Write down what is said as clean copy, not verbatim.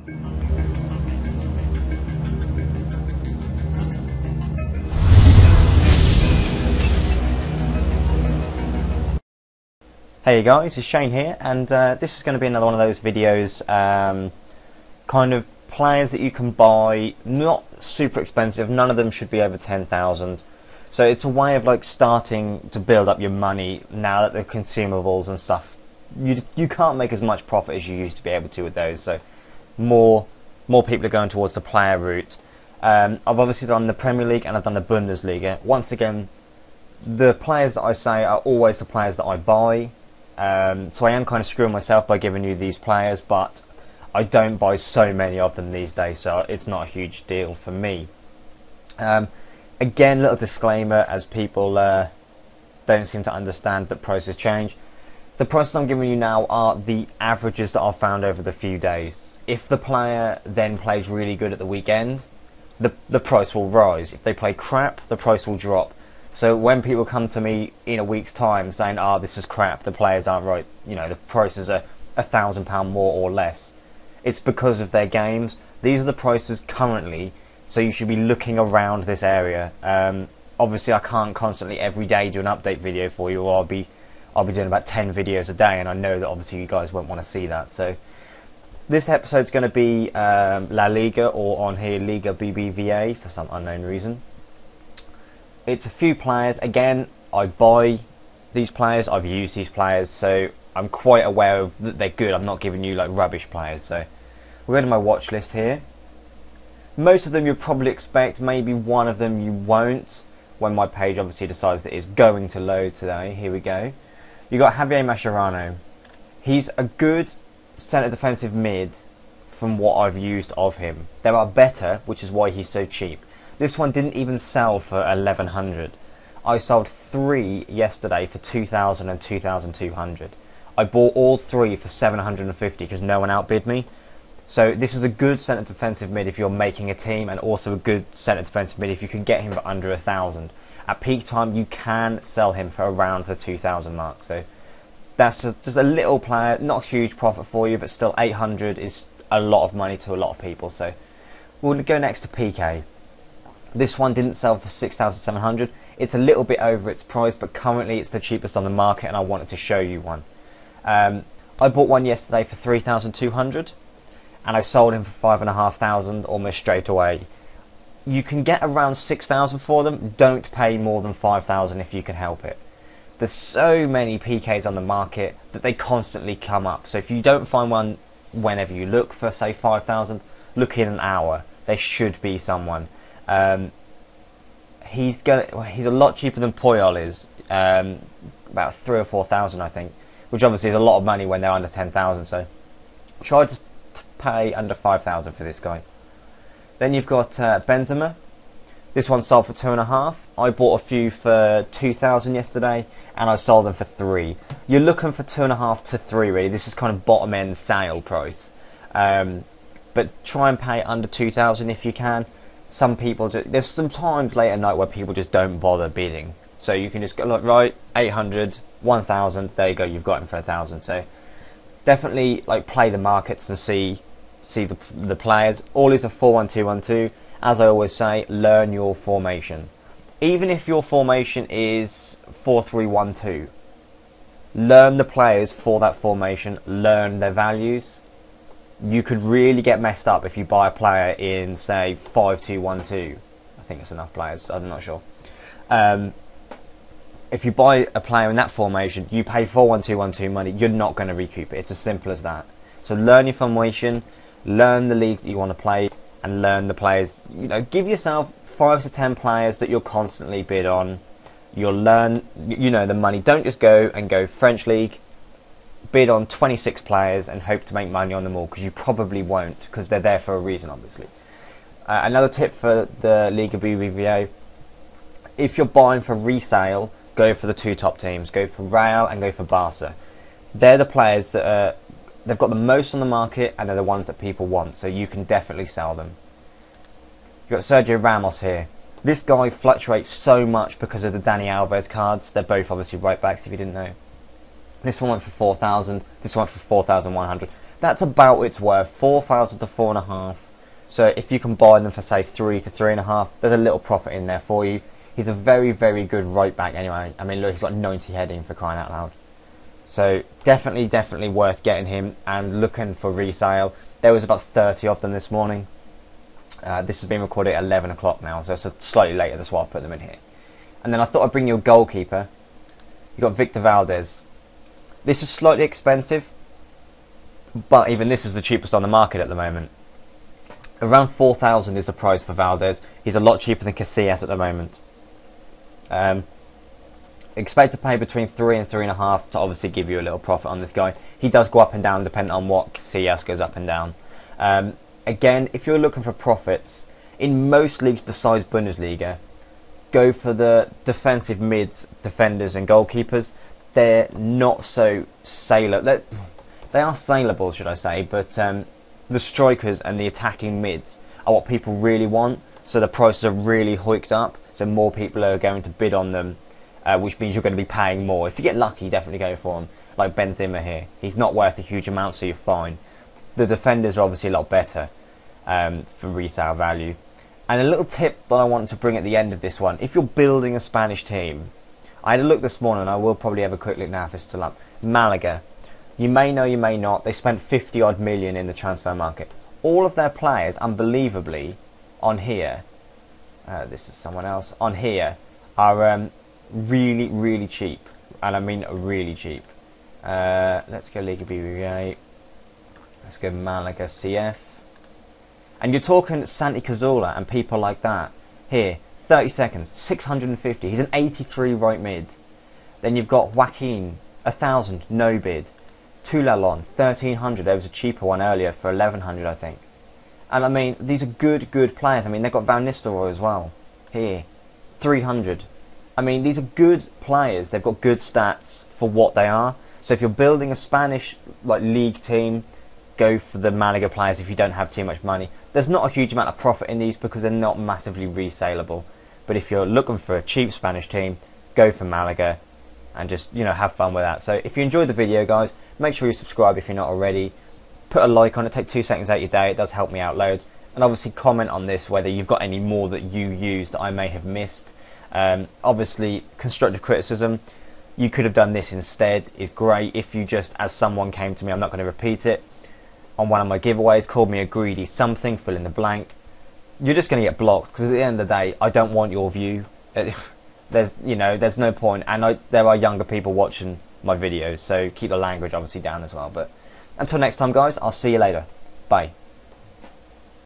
Hey guys, it's Shane here, and this is going to be another one of those videos, kind of players that you can buy, not super expensive, none of them should be over 10,000. So it's a way of like starting to build up your money now that the consumables and stuff, you can't make as much profit as you used to be able to with those, so more people are going towards the player route. I've obviously done the Premier League and I've done the Bundesliga. Once again, the players that I say are always the players that I buy. So I am kind of screwing myself by giving you these players, but I don't buy so many of them these days, so it's not a huge deal for me. Again, little disclaimer, as people don't seem to understand that prices change. The prices I'm giving you now are the averages that I've found over the few days. If the player then plays really good at the weekend, the price will rise. If they play crap, the price will drop. So when people come to me in a week's time saying, "Oh, this is crap, the players aren't right, you know, the prices are £1,000 more or less," it's because of their games. These are the prices currently, so you should be looking around this area. Obviously, I can't constantly every day do an update video for you, or I'll be doing about 10 videos a day, and I know that obviously you guys won't want to see that. So this episode's going to be La Liga, or on here Liga BBVA for some unknown reason. It's a few players. Again, I buy these players, I've used these players, so I'm quite aware of that they're good. I'm not giving you like rubbish players. So we're going to my watch list here. Most of them you'll probably expect, maybe one of them you won't, when my page obviously decides that it's going to load today. Here we go. You got Javier Mascherano. He's a good centre defensive mid from what I've used of him. There are better, which is why he's so cheap. This one didn't even sell for 1,100. I sold 3 yesterday for 2,000 and 2,200. I bought all 3 for 750 because no one outbid me. So this is a good centre defensive mid if you're making a team, and also a good centre defensive mid if you can get him for under 1,000. At peak time, you can sell him for around the 2,000 mark. So that's just a little player, not a huge profit for you, but still 800 is a lot of money to a lot of people. So we'll go next to PK. This one didn't sell for 6,700. It's a little bit over its price, but currently it's the cheapest on the market, and I wanted to show you one. I bought one yesterday for 3,200, and I sold him for 5,500 almost straight away. You can get around 6,000 for them. Don't pay more than 5,000 if you can help it. There's so many PKs on the market that they constantly come up. So if you don't find one whenever you look for, say, 5,000, look in an hour. There should be someone. He's a lot cheaper than Puyol is, about 3,000 or 4,000 I think, which obviously is a lot of money when they're under 10,000. So try to pay under 5,000 for this guy. Then you've got Benzema. This one sold for 2.5. I bought a few for 2,000 yesterday, and I sold them for 3. You're looking for 2.5 to 3 really. This is kind of bottom end sale price. But try and pay under 2,000 if you can. Some people there's some times late at night where people just don't bother bidding. So you can just go, look, right, 800, 1,000, there you go, you've got him for 1,000. So definitely like play the markets and see the players. All is a 4-1-2-1-2. As I always say, learn your formation. Even if your formation is 4-3-1-2, learn the players for that formation, learn their values. You could really get messed up if you buy a player in, say, 5-2-1-2. I think it's enough players, I'm not sure. If you buy a player in that formation, you pay 4-1-2-1-2 money, you're not going to recoup it. It's as simple as that. So learn your formation, learn the league that you want to play, and learn the players. You know, give yourself 5 to 10 players that you'll constantly bid on. You'll learn, you know, the money. Don't just go French league, bid on 26 players and hope to make money on them all, because you probably won't, because they're there for a reason, obviously. Another tip for the Liga BBVA: if you're buying for resale, go for the 2 top teams. Go for Real and go for Barca. They're the players that they've got the most on the market, and they're the ones that people want, so you can definitely sell them. You've got Sergio Ramos here. This guy fluctuates so much because of the Dani Alves cards. They're both obviously right backs, if you didn't know. This one went for 4,000. This one for 4,100. That's about its worth, 4,000 to 4.5. So if you can buy them for say 3 to 3.5, there's a little profit in there for you. He's a very, very good right back anyway. I mean, look, he's got 90 heading, for crying out loud. So definitely worth getting him and looking for resale. There was about 30 of them this morning. This has been recorded at 11 o'clock now, so it's slightly later. That's why I put them in here. And then I thought I'd bring you a goalkeeper. You got Victor Valdez. This is slightly expensive, but even this is the cheapest on the market at the moment. Around 4,000 is the price for Valdez. He's a lot cheaper than Casillas at the moment. Expect to pay between 3 and 3.5 to obviously give you a little profit on this guy. He does go up and down depending on what Casillas goes up and down. Again, if you're looking for profits, in most leagues besides Bundesliga, go for the defensive mids, defenders and goalkeepers. They're not so saleable. They are saleable, should I say, but the strikers and the attacking mids are what people really want. So the prices are really hiked up, so more people are going to bid on them, which means you're going to be paying more. If you get lucky, definitely go for them, like Benzema here. He's not worth a huge amount, so you're fine. The defenders are obviously a lot better for resale value. And a little tip that I wanted to bring at the end of this one, if you're building a Spanish team, I had a look this morning, I will probably have a quick look now if it's still up. Malaga. You may know, you may not, they spent 50 odd million in the transfer market. All of their players, unbelievably, on here, this is someone else, on here, are really, really cheap. And I mean really cheap. Let's go Liga BBVA. Let's go Malaga CF. And you're talking Santi Cazorla and people like that. Here, 30 seconds, 650. He's an 83 right mid. Then you've got Joaquin, 1,000, no bid. Tulalon, 1,300. There was a cheaper one earlier for 1,100, I think. And I mean, these are good players. I mean, they've got Van Nistelrooy as well. Here, 300. I mean, these are good players. They've got good stats for what they are. So if you're building a Spanish league team, go for the Malaga players if you don't have too much money. There's not a huge amount of profit in these because they're not massively resaleable. But if you're looking for a cheap Spanish team, go for Malaga and just, have fun with that. So if you enjoyed the video, guys, make sure you subscribe if you're not already. Put a like on it, take 2 seconds out of your day. It does help me out loads. And obviously comment on this whether you've got any more that you use that I may have missed. Obviously, constructive criticism. You could have done this instead is great. If you just, as someone came to me, I'm not going to repeat it, on one of my giveaways, called me a greedy something, fill in the blank, you're just going to get blocked, because at the end of the day, I don't want your view. There's no point, and there are younger people watching my videos, so keep the language obviously down as well. But until next time, guys, I'll see you later. Bye.